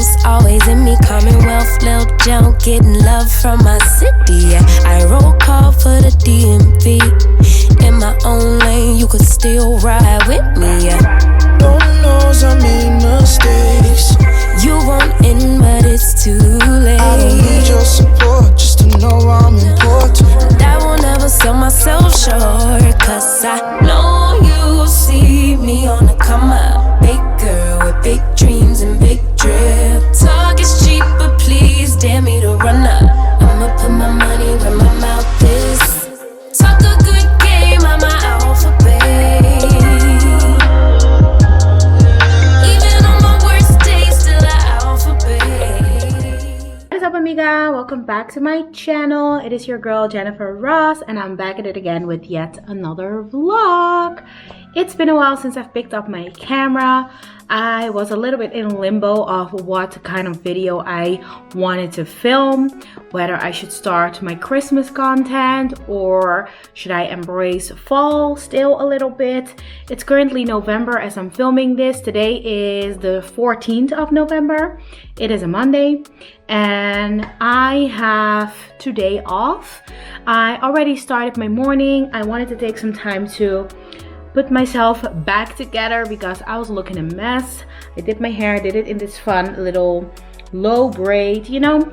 Coast, always in me, Commonwealth, Lil Joan, getting love from my city. Yeah, I roll call for the DMV. In my own lane, you could still ride with me. Yeah. Lord knows I made mistakes. You won't in, but it's too late. I don't need your support just to know I'm important. I will never sell myself short, cause I know you see me on the come up. Big girl with big dreams and big drip. Talk is cheap, but please dare me to run up. I'ma put my money where my mouth is. Talk a good game, I'm my alphabet. Even on my worst days, still an alphabet. What is up, amiga? Welcome back to my channel. It is your girl Jennyfer Ross, and I'm back at it again with yet another vlog. It's been a while since I've picked up my camera. I was a little bit in limbo of what kind of video I wanted to film, whether I should start my Christmas content or should I embrace fall still a little bit. It's currently November as I'm filming this. Today is the 14th of November. It is a Monday and I have today off. I already started my morning. I wanted to take some time to put myself back together because I was looking a mess. I did my hair, did it in this fun little low braid, you know,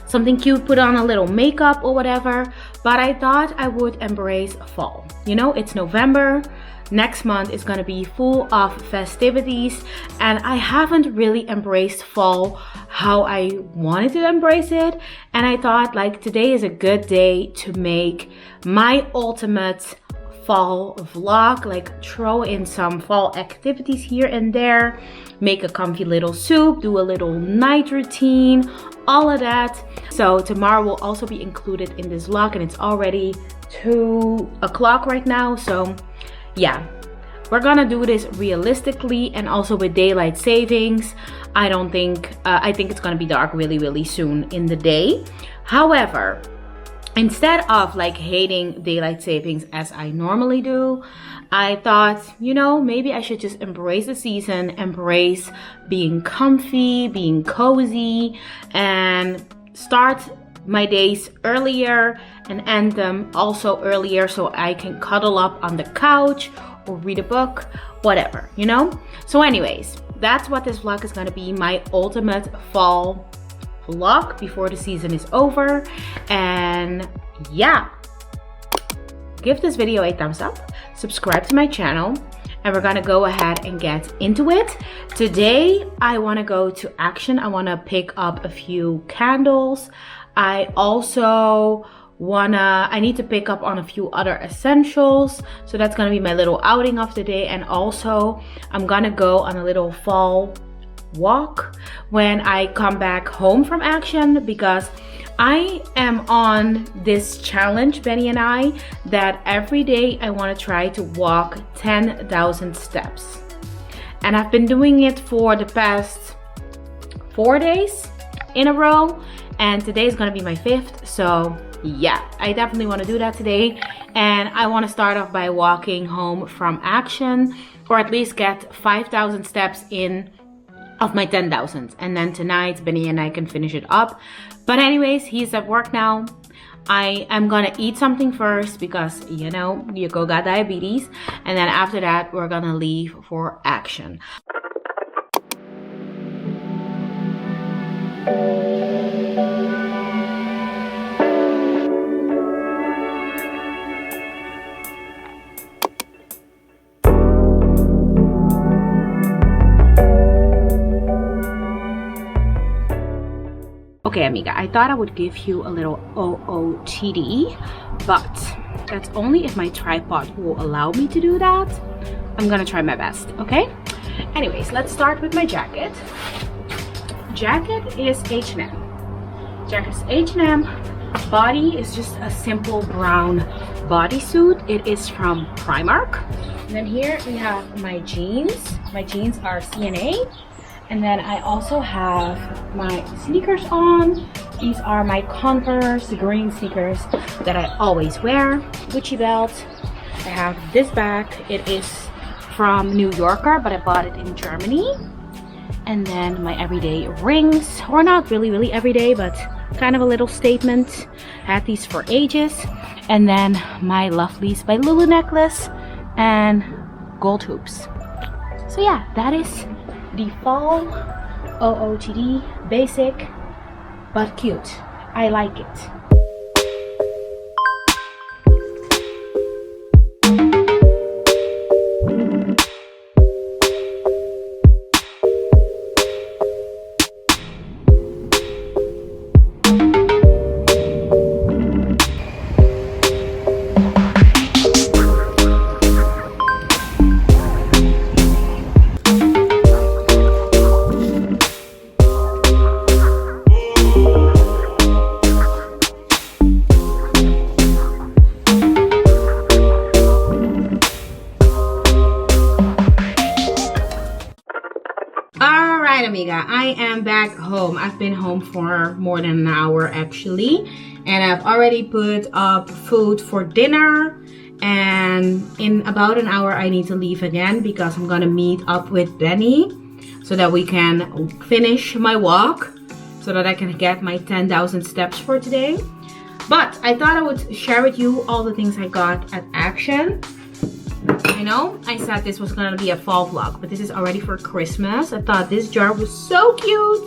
something cute, put on a little makeup or whatever. But I thought I would embrace fall. You know, it's November. Next month is gonna be full of festivities and I haven't really embraced fall how I wanted to embrace it. And I thought like today is a good day to make my ultimate fall vlog, like throw in some fall activities here and there, make a comfy little soup, do a little night routine, all of that. So tomorrow will also be included in this vlog and it's already 2 o'clock right now. So yeah, we're gonna do this realistically and also with daylight savings. I think it's gonna be dark really soon in the day. However, instead of like hating daylight savings as I normally do, I thought, you know, maybe I should just embrace the season, embrace being comfy, being cozy, and start my days earlier and end them also earlier so I can cuddle up on the couch or read a book, whatever, you know? So anyways, that's what this vlog is gonna be, my ultimate fall vlog before the season is over. And yeah, give this video a thumbs up, subscribe to my channel, and we're gonna go ahead and get into it. Today I want to go to Action. I want to pick up a few candles. I also I need to pick up on a few other essentials, so that's gonna be my little outing of the day. And also I'm gonna go on a little fall walk when I come back home from Action, because I am on this challenge, Benny and I, that every day I want to try to walk 10,000 steps, and I've been doing it for the past 4 days in a row, and today is going to be my 5th. So yeah, I definitely want to do that today, and I want to start off by walking home from Action, or at least get 5,000 steps in of my 10,000, and then tonight Benny and I can finish it up. But anyways, he's at work now. I am gonna eat something first because, you know, Yoko got diabetes, and then after that we're gonna leave for Action. Okay, amiga, I thought I would give you a little OOTD, but that's only if my tripod will allow me to do that. I'm gonna try my best, okay? Anyways, let's start with my jacket. Jacket is H&M. Jacket is H&M. Body is just a simple brown bodysuit. It is from Primark. And then here we have my jeans. My jeans are CNA. And then I also have my sneakers on. These are my Converse green sneakers that I always wear. Gucci belt. I have this bag. It is from New Yorker, but I bought it in Germany. And then my everyday rings, or not really everyday, but kind of a little statement. Had these for ages. And then my Lovelies by Lulu necklace and gold hoops. So yeah, that is the fall OOTD, basic but cute. I like it. Amiga, I am back home. I've been home for more than an hour actually, and I've already put up food for dinner, and in about an hour I need to leave again because I'm gonna meet up with Benny so that we can finish my walk so that I can get my 10,000 steps for today. But I thought I would share with you all the things I got at Action. I know I said this was gonna be a fall vlog, but this is already for Christmas. I thought this jar was so cute,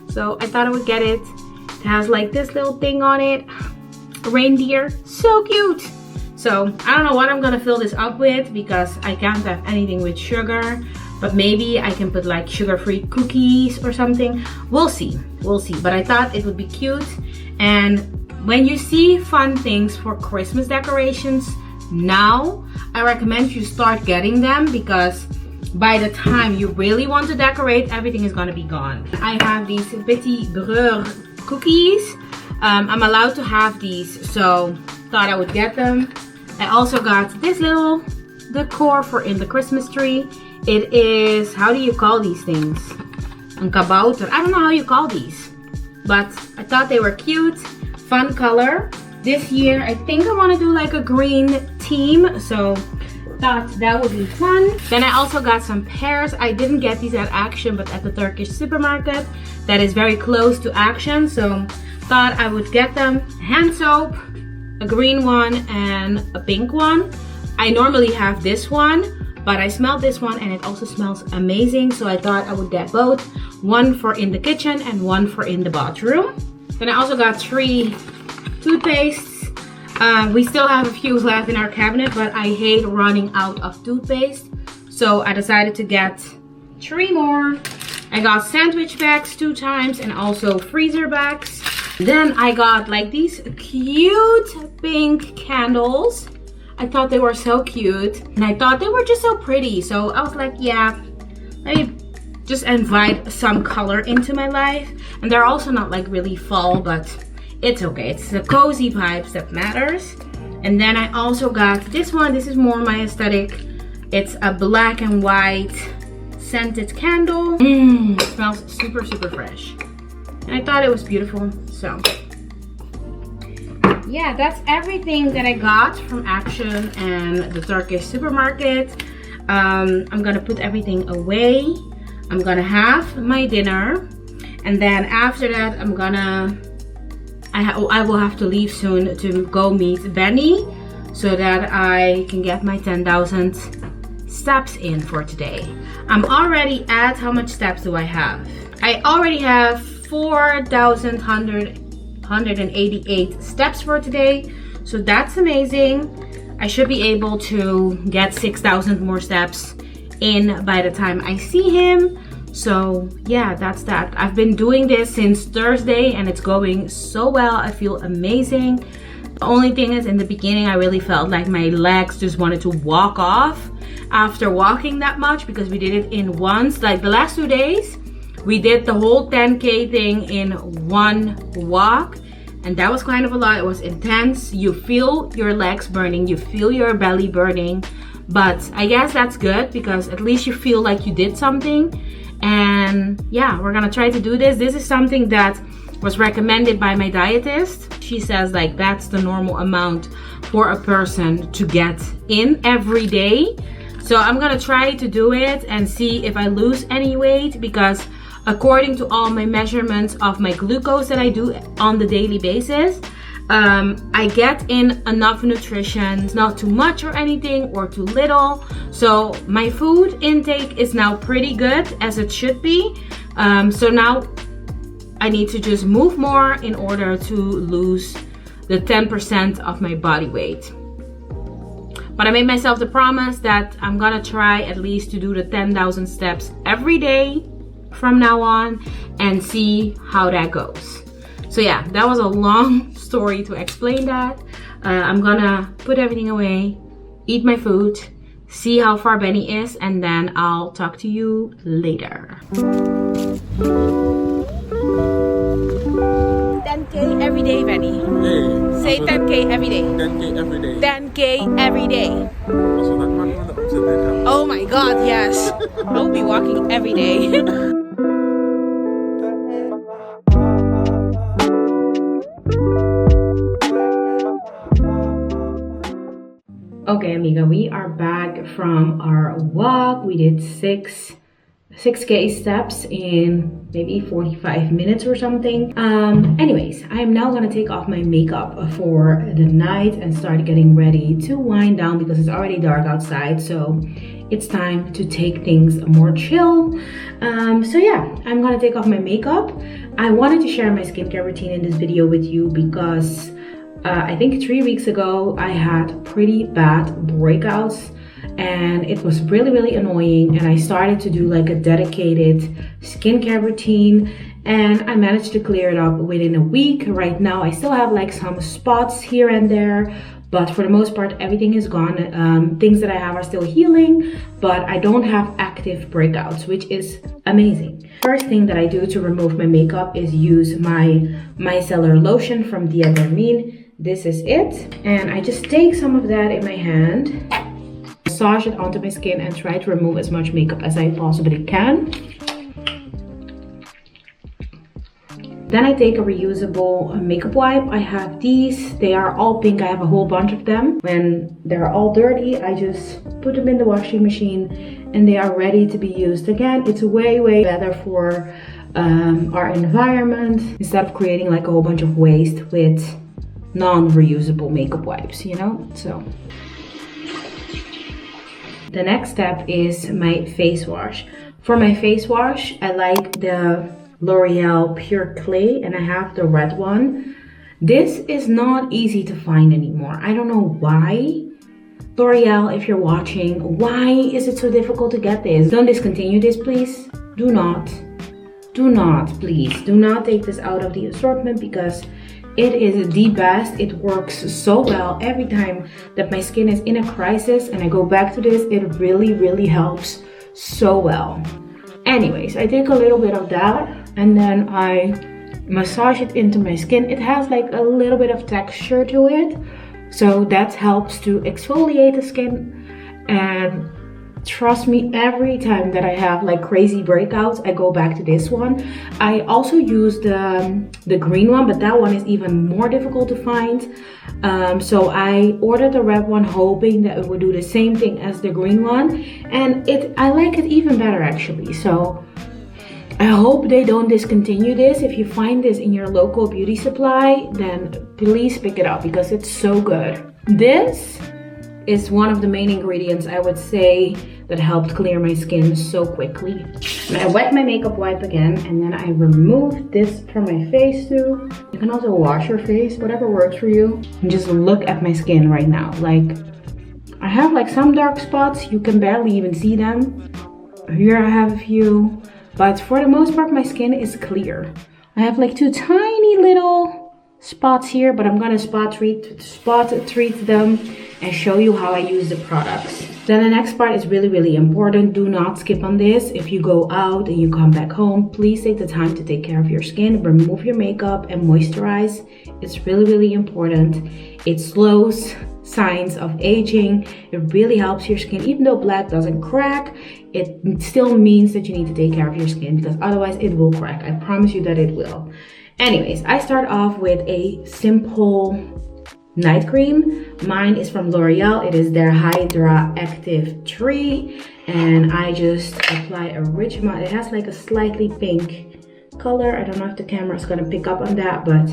so I thought I would get it. It has like this little thing on it, a reindeer, so cute. So I don't know what I'm gonna fill this up with because I can't have anything with sugar, but maybe I can put like sugar-free cookies or something. We'll see, but I thought it would be cute. And when you see fun things for Christmas decorations now, I recommend you start getting them because by the time you really want to decorate, everything is gonna be gone. I have these Petit Beurre cookies. I'm allowed to have these, so thought I would get them. I also got this little decor for in the Christmas tree. It is, how do you call these things? Een kabouter. I don't know how you call these, but I thought they were cute, fun color. This year, I think I want to do like a green theme, so thought that would be fun. Then I also got some pears. I didn't get these at Action, but at the Turkish supermarket that is very close to Action, so thought I would get them. Hand soap, a green one and a pink one. I normally have this one, but I smelled this one and it also smells amazing, so I thought I would get both. One for in the kitchen and one for in the bathroom. Then I also got 3 toothpastes. We still have a few left in our cabinet, but I hate running out of toothpaste, so I decided to get 3 more. I got sandwich bags 2 times and also freezer bags. Then I got like these cute pink candles. I thought they were so cute and I thought they were just so pretty, so I was like, yeah, let me just invite some color into my life. And they're also not like really fall, but it's okay. It's the cozy vibes that matters. And then I also got this one. This is more my aesthetic. It's a black and white scented candle. It smells super fresh. And I thought it was beautiful. So yeah, that's everything that I got from Action and the Turkish supermarket. I'm gonna put everything away. I'm gonna have my dinner. And then after that, I will have to leave soon to go meet Benny so that I can get my 10,000 steps in for today. I'm already at, how much steps do I have? I already have 4,188 steps for today, so that's amazing. I should be able to get 6,000 more steps in by the time I see him. So yeah, that's that. I've been doing this since Thursday and it's going so well. I feel amazing. The only thing is, in the beginning I really felt like my legs just wanted to walk off after walking that much, because we did it in once. Like the last 2 days we did the whole 10K thing in one walk, and that was kind of a lot. It was intense. You feel your legs burning, you feel your belly burning, but I guess that's good because at least you feel like you did something. And yeah, we're gonna try to do this. This is something that was recommended by my dietist. She says like that's the normal amount for a person to get in every day. So I'm gonna try to do it and see if I lose any weight, because according to all my measurements of my glucose that I do on the daily basis. I get in enough nutrition, not too much or anything or too little. So my food intake is now pretty good, as it should be. So now I need to just move more in order to lose the 10% of my body weight. But I made myself the promise that I'm gonna try at least to do the 10,000 steps every day from now on and see how that goes. So yeah, that was a long story to explain that. I'm gonna put everything away, eat my food, see how far Benny is, and then I'll talk to you later. 10K every day, Benny. Hey, Say 10K every day. 10K every day. 10K every day. Oh my god, yes. I'll be walking every day. Okay, amiga, we are back from our walk. We did 6K steps in maybe 45 minutes or something. Anyways, I'm now gonna take off my makeup for the night and start getting ready to wind down because it's already dark outside. So it's time to take things more chill. So yeah, I'm gonna take off my makeup. I wanted to share my skincare routine in this video with you because I think 3 weeks ago I had pretty bad breakouts and it was really annoying, and I started to do like a dedicated skincare routine and I managed to clear it up within a week. Right now I still have like some spots here and there, but for the most part everything is gone. Things that I have are still healing, but I don't have active breakouts, which is amazing. First thing that I do to remove my makeup is use my micellar lotion from Dabur. This is it, and I just take some of that in my hand, massage it onto my skin and try to remove as much makeup as I possibly can. Then I take a reusable makeup wipe. I have these, they are all pink. I have a whole bunch of them. When they're all dirty, I just put them in the washing machine and they are ready to be used again. It's way better for our environment instead of creating like a whole bunch of waste with non-reusable makeup wipes, you know? So the next step is my face wash. For my face wash, I like the L'Oreal Pure Clay and I have the red one. This is not easy to find anymore. I don't know why. L'Oreal, if you're watching, why is it so difficult to get this? Don't discontinue this, please. Do not, please. Do not take this out of the assortment because it is the best. It works so well. Every time that my skin is in a crisis and I go back to this, it really helps so well. Anyways, I take a little bit of that and then I massage it into my skin. It has like a little bit of texture to it, so that helps to exfoliate the skin. And trust me, every time that I have like crazy breakouts, I go back to this one. I also use the green one, but that one is even more difficult to find. So I ordered the red one hoping that it would do the same thing as the green one, and I like it even better actually. So I hope they don't discontinue this. If you find this in your local beauty supply, then please pick it up because it's so good. This is one of the main ingredients, I would say, that helped clear my skin so quickly. And I wet my makeup wipe again and then I remove this from my face too. You can also wash your face, whatever works for you. And just look at my skin right now. Like, I have like some dark spots, you can barely even see them. Here I have a few, but for the most part my skin is clear. I have like 2 tiny little spots here, but I'm gonna spot treat them and show you how I use the products. Then the next part is really important. Do not skip on this. If you go out and you come back home, please take the time to take care of your skin, remove your makeup and moisturize. It's really important. It slows signs of aging. It really helps your skin. Even though black doesn't crack, it still means that you need to take care of your skin because otherwise it will crack. I promise you that it will. Anyways, I start off with a simple night cream. Mine is from L'Oreal. It is their Hydra Active 3, and I just apply a rich amount. It has like a slightly pink color. I don't know if the camera is gonna pick up on that, but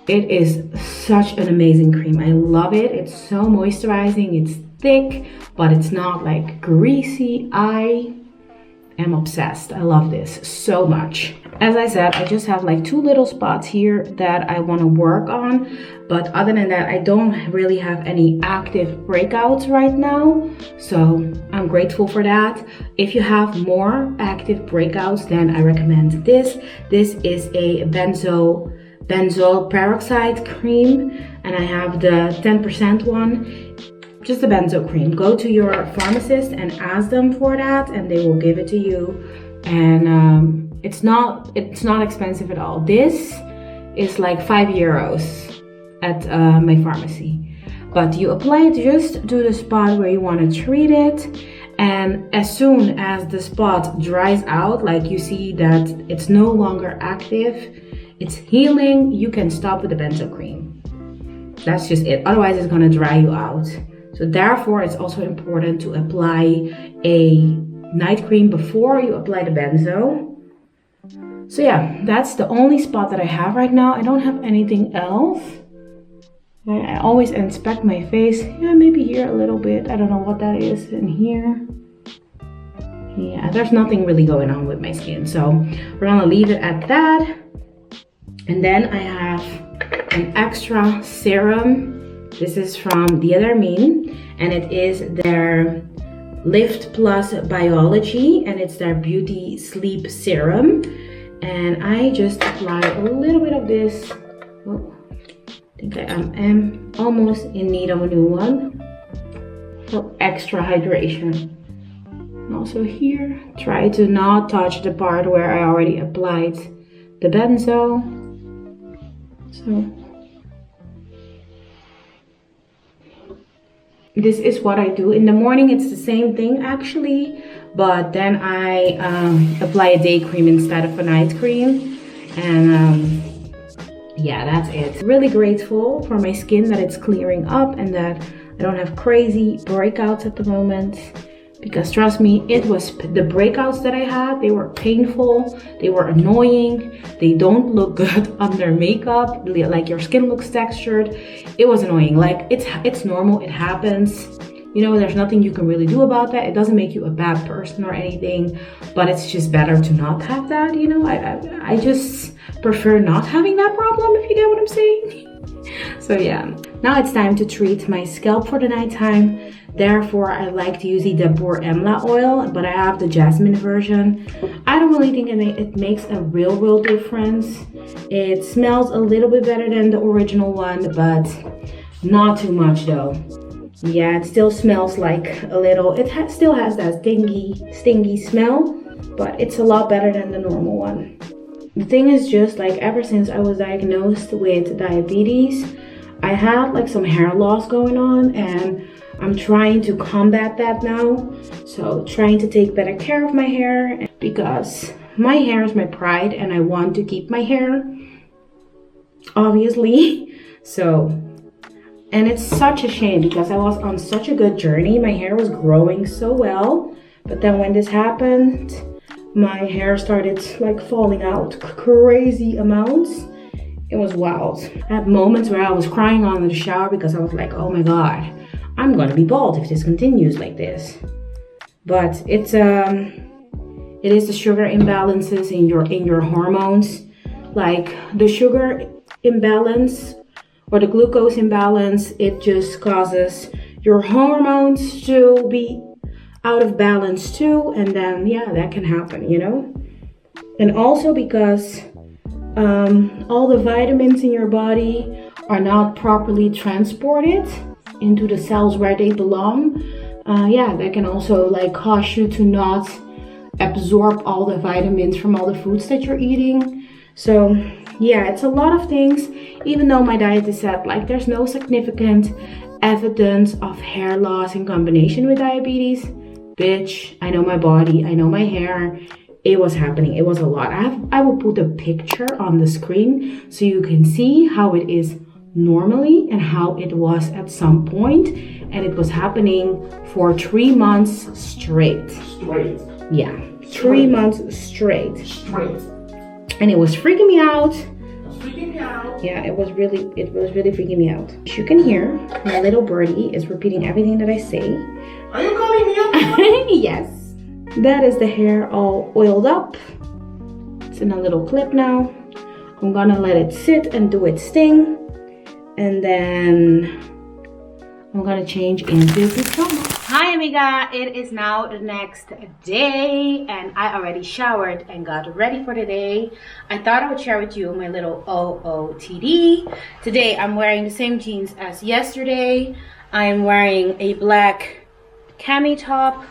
it is such an amazing cream. I love it. It's so moisturizing. It's thick, but it's not like greasy. I am obsessed. I love this so much. As I said, I just have like 2 little spots here that I want to work on, but other than that, I don't really have any active breakouts right now, so I'm grateful for that. If you have more active breakouts, then I recommend this. This is a benzoyl peroxide cream, and I have the 10% one. Just a benzo cream. Go to your pharmacist and ask them for that, and they will give it to you. And it's not expensive at all. This is like €5 at my pharmacy. But you apply it just to the spot where you want to treat it, and as soon as the spot dries out, like you see that it's no longer active, it's healing, you can stop with the benzo cream. That's just it. Otherwise, it's gonna dry you out. So therefore, it's also important to apply a night cream before you apply the benzo. So yeah, that's the only spot that I have right now. I don't have anything else. I always inspect my face. Yeah, maybe here a little bit. I don't know what that is in here. Yeah, there's nothing really going on with my skin. So we're gonna leave it at that. And then I have an extra serum. This is from Dabur, and it is their Lift Plus Biology, and it's their Beauty Sleep Serum. And I just apply a little bit of this. Oh, I think I am almost in need of a new one for extra hydration. And also here, try to not touch the part where I already applied the benzo. So this is what I do in the morning. It's the same thing actually, but then I apply a day cream instead of a night cream. And yeah, that's it. Really grateful for my skin that it's clearing up and that I don't have crazy breakouts at the moment. Because trust me, it was the breakouts that I had, they were painful, they were annoying, they don't look good under makeup, like your skin looks textured. It was annoying. Like it's normal, it happens. You know, there's nothing you can really do about that. It doesn't make you a bad person or anything, but it's just better to not have that, you know. I just prefer not having that problem, if you get what I'm saying. So yeah, now it's time to treat my scalp for the nighttime. Therefore, I like to use the Dabur Amla Oil, but I have the jasmine version. I don't really think it makes a real difference. It smells a little bit better than the original one, but not too much though. Yeah, it still smells like a little, still has that stingy smell, but it's a lot better than the normal one. The thing is just like ever since I was diagnosed with diabetes, I had like some hair loss going on, and I'm trying to combat that now. So trying to take better care of my hair, because my hair is my pride and I want to keep my hair, obviously. So, and it's such a shame because I was on such a good journey. My hair was growing so well, but then when this happened, my hair started like falling out crazy amounts. It was wild. I had moments where I was crying on the shower because I was like, oh my God, I'm gonna be bald if this continues like this. But it is the sugar imbalances in your hormones. Like the sugar imbalance or the glucose imbalance, it just causes your hormones to be out of balance too, and then yeah, that can happen, you know. And also because all the vitamins in your body are not properly transported into the cells where they belong. Yeah, that can also like cause you to not absorb all the vitamins from all the foods that you're eating. So yeah, it's a lot of things. Even though my dietist said like there's no significant evidence of hair loss in combination with diabetes, bitch, I know my body, I know my hair. It was happening. It was a lot. I will put a picture on the screen so you can see how it is normally and how it was at some point, and it was happening for 3 months straight. Yeah, 3 months straight. And it was freaking me out. Yeah, it was really freaking me out. As you can hear, my little birdie is repeating everything that I say. Are you calling me up? Yes. That is the hair all oiled up. It's in a little clip now. I'm gonna let it sit and do its thing. And then I'm gonna change into pajamas. Hi amiga, it is now the next day and I already showered and got ready for the day. I thought I would share with you my little OOTD. Today I'm wearing the same jeans as yesterday. I'm wearing a black cami top,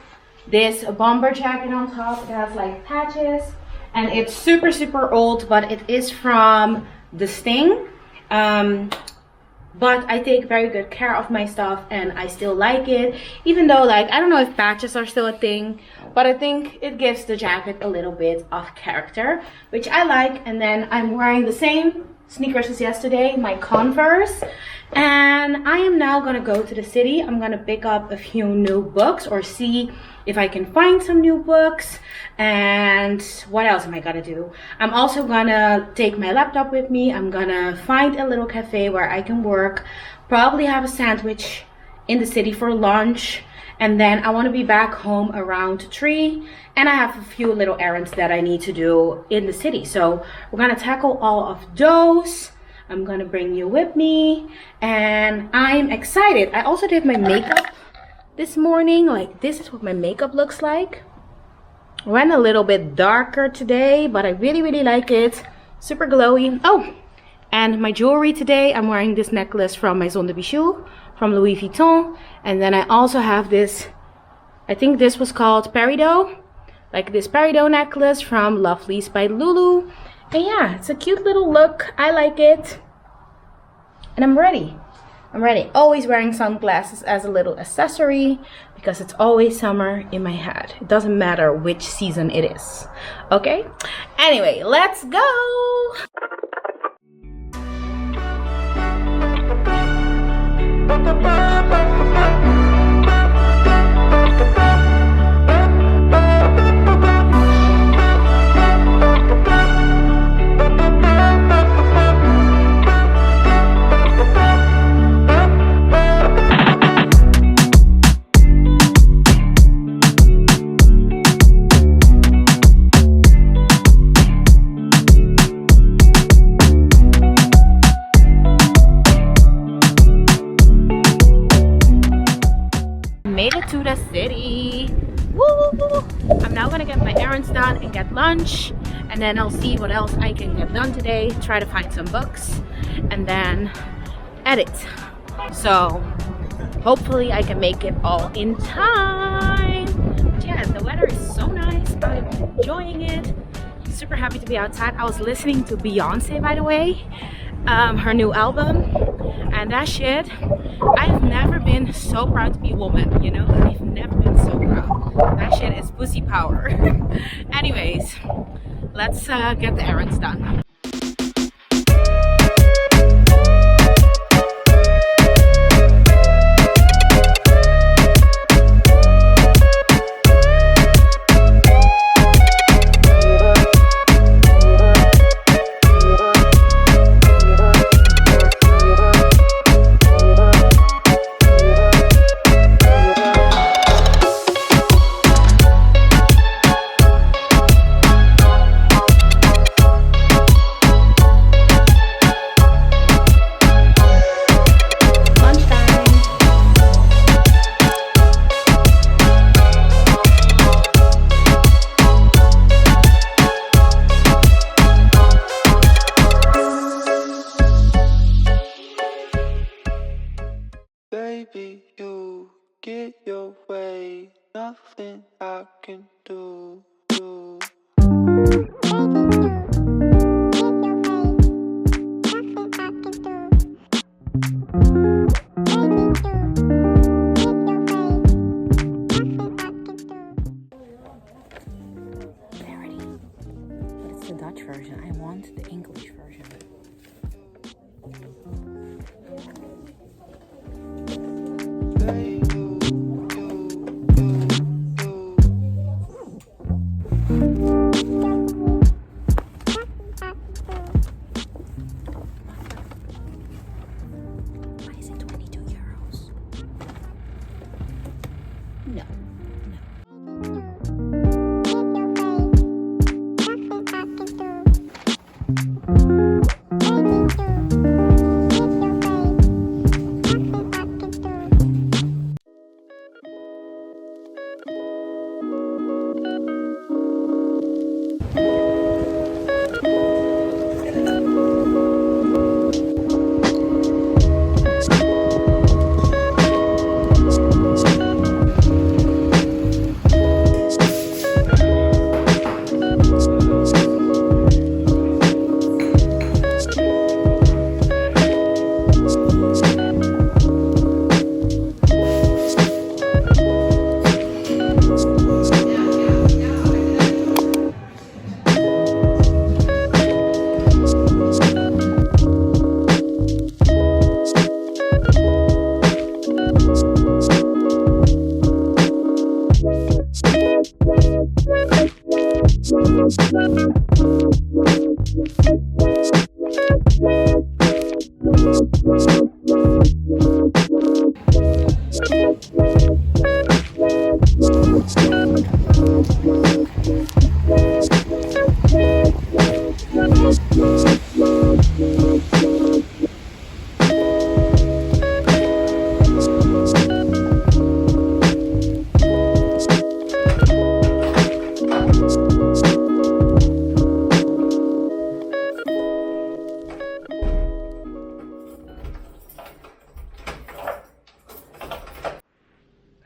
this bomber jacket on top. It has like patches and it's super old, but it is from The Sting. But I take very good care of my stuff and I still like it, even though like I don't know if patches are still a thing, but I think it gives the jacket a little bit of character, which I like. And then I'm wearing the same sneakers as yesterday, my Converse, and I am now gonna go to the city. I'm gonna pick up a few new books or see if I can find some new books. And what else am I gonna do? I'm also gonna take my laptop with me. I'm gonna find a little cafe where I can work, probably have a sandwich in the city for lunch, and then I want to be back home around 3, and I have a few little errands that I need to do in the city. So we're gonna tackle all of those. I'm gonna bring you with me and I'm excited. I also did my makeup this morning. Like, this is what my makeup looks like. Went a little bit darker today, but I really like it. Super glowy. Oh, and my jewelry today, I'm wearing this necklace from Maison de Bijoux from Louis Vuitton, and then I also have this, I think this was called Peridot, like this Peridot necklace from Lovely's by Lulu. And yeah, it's a cute little look. I like it, and I'm ready. Always wearing sunglasses as a little accessory because it's always summer in my head. It doesn't matter which season it is. Okay? Anyway, let's go! Made it to the city. Woo! I'm now gonna get my errands done and get lunch, and then I'll see what else I can get done today. Try to find some books and then edit. So hopefully I can make it all in time. But yeah, the weather is so nice. I'm enjoying it. Super happy to be outside. I was listening to Beyonce, by the way, her new album, and that shit, I've never been so proud to be a woman, you know? I've never been so proud. That shit is pussy power. Anyways, let's get the errands done. Baby, you get your way, nothing I can do. Parody. But it's the Dutch version. I want the English version. No.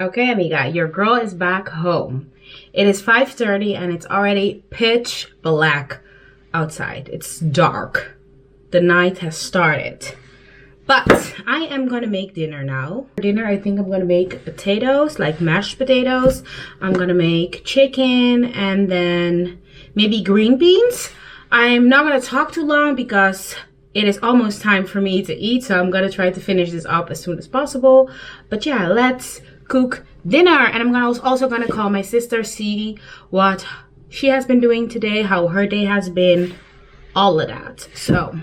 Okay, amiga, your girl is back home. It is 5:30 and it's already pitch black outside. It's dark. The night has started. But I am gonna make dinner now. For dinner, I think I'm gonna make potatoes, like mashed potatoes. I'm gonna make chicken and then maybe green beans. I'm not gonna talk too long because it is almost time for me to eat. So I'm gonna try to finish this up as soon as possible. But yeah, let's cook dinner. And I'm also gonna call my sister, see what she has been doing today, how her day has been, all of that. So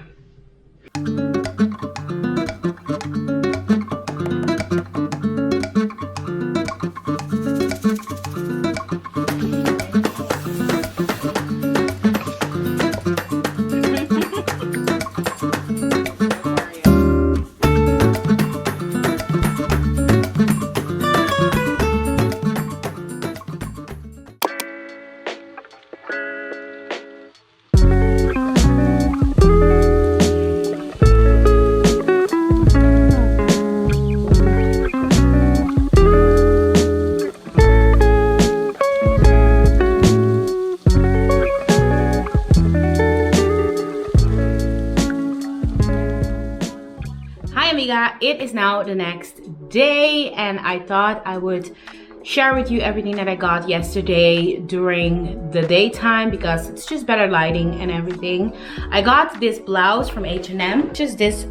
it is now the next day and I thought I would share with you everything that I got yesterday during the daytime because it's just better lighting and everything. I got this blouse from H&M, just this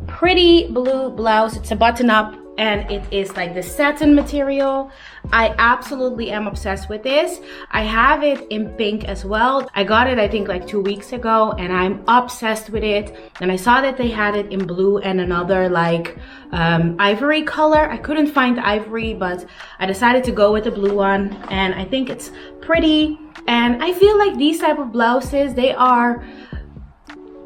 pretty blue blouse. It's a button up and it is like the satin material. I absolutely am obsessed with this. I have it in pink as well. I got it I think like 2 weeks ago and I'm obsessed with it. And I saw that they had it in blue and another like ivory color. I couldn't find ivory, but I decided to go with the blue one and I think it's pretty. And I feel like these type of blouses, they are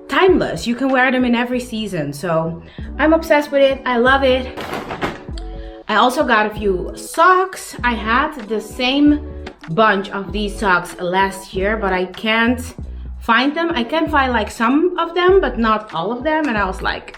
timeless. You can wear them in every season. So I'm obsessed with it. I love it. I also got a few socks. I had the same bunch of these socks last year, but I can't find them. I can find like some of them, but not all of them. And I was like,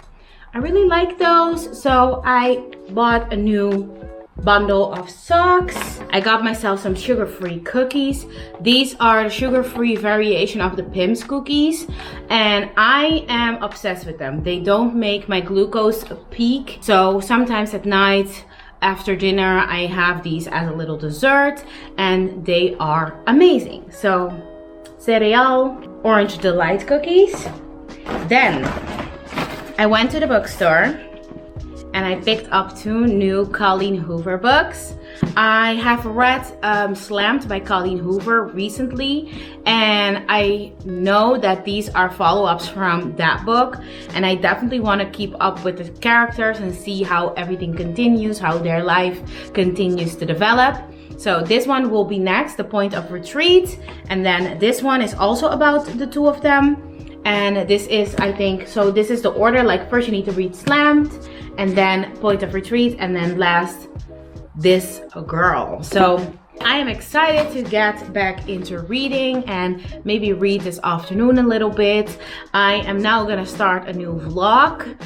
I really like those. So I bought a new bundle of socks. I got myself some sugar-free cookies. These are the sugar-free variation of the Pim's cookies and I am obsessed with them. They don't make my glucose peak, so sometimes at night after dinner I have these as a little dessert and they are amazing. So cereal, orange delight cookies. Then I went to the bookstore and I picked up 2 new Colleen Hoover books. I have read Slammed by Colleen Hoover recently, and I know that these are follow-ups from that book, and I definitely want to keep up with the characters and see how everything continues, how their life continues to develop. So this one will be next, The Point of Retreat, and then this one is also about the 2 of them. And this is, I think, so this is the order, like first you need to read Slammed, and then Point of Retreat, and then last, This Girl. So I am excited to get back into reading and maybe read this afternoon a little bit. I am now gonna start a new vlog,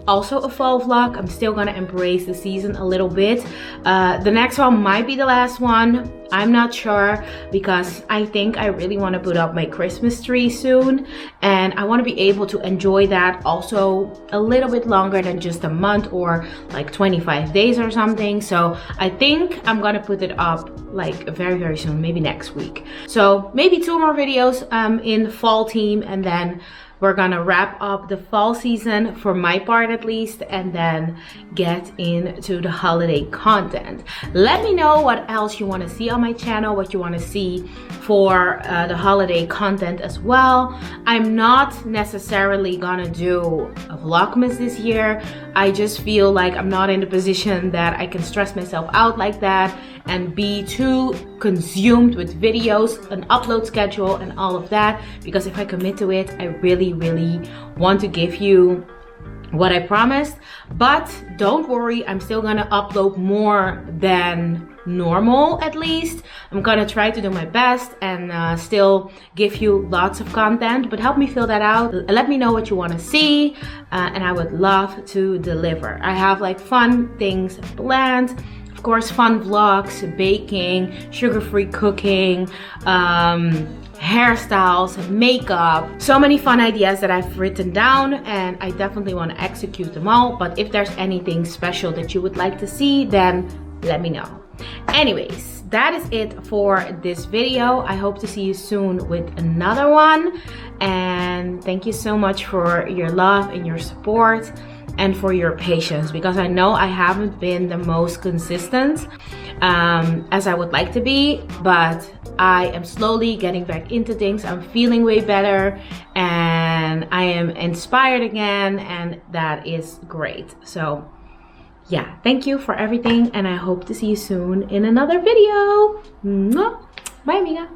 also a fall vlog. I'm still gonna embrace the season a little bit. The next one might be the last one. I'm not sure, because I think I really want to put up my Christmas tree soon, and I want to be able to enjoy that also a little bit longer than just a month or like 25 days or something. So I think I'm gonna put it up like very soon, maybe next week. So maybe 2 more videos in the fall theme, and then we're gonna wrap up the fall season for my part at least, and then get into the holiday content. Let me know what else you want to see on my channel, what you want to see for the holiday content as well. I'm not necessarily gonna do a vlogmas this year. I just feel like I'm not in the position that I can stress myself out like that and be too consumed with videos, an upload schedule and all of that, because if I commit to it, I really want to give you what I promised. But don't worry, I'm still gonna upload more than normal at least. I'm gonna try to do my best and still give you lots of content, but help me fill that out. Let me know what you want to see, and I would love to deliver. I have like fun things planned. Of course, fun vlogs, baking, sugar-free cooking, hairstyles, makeup, so many fun ideas that I've written down, and I definitely want to execute them all. But if there's anything special that you would like to see, then let me know. Anyways, that is it for this video. I hope to see you soon with another one, and thank you so much for your love and your support and for your patience, because I know I haven't been the most consistent as I would like to be, but I am slowly getting back into things. I'm feeling way better and I am inspired again, and that is great. So yeah, thank you for everything, and I hope to see you soon in another video. Bye, amiga.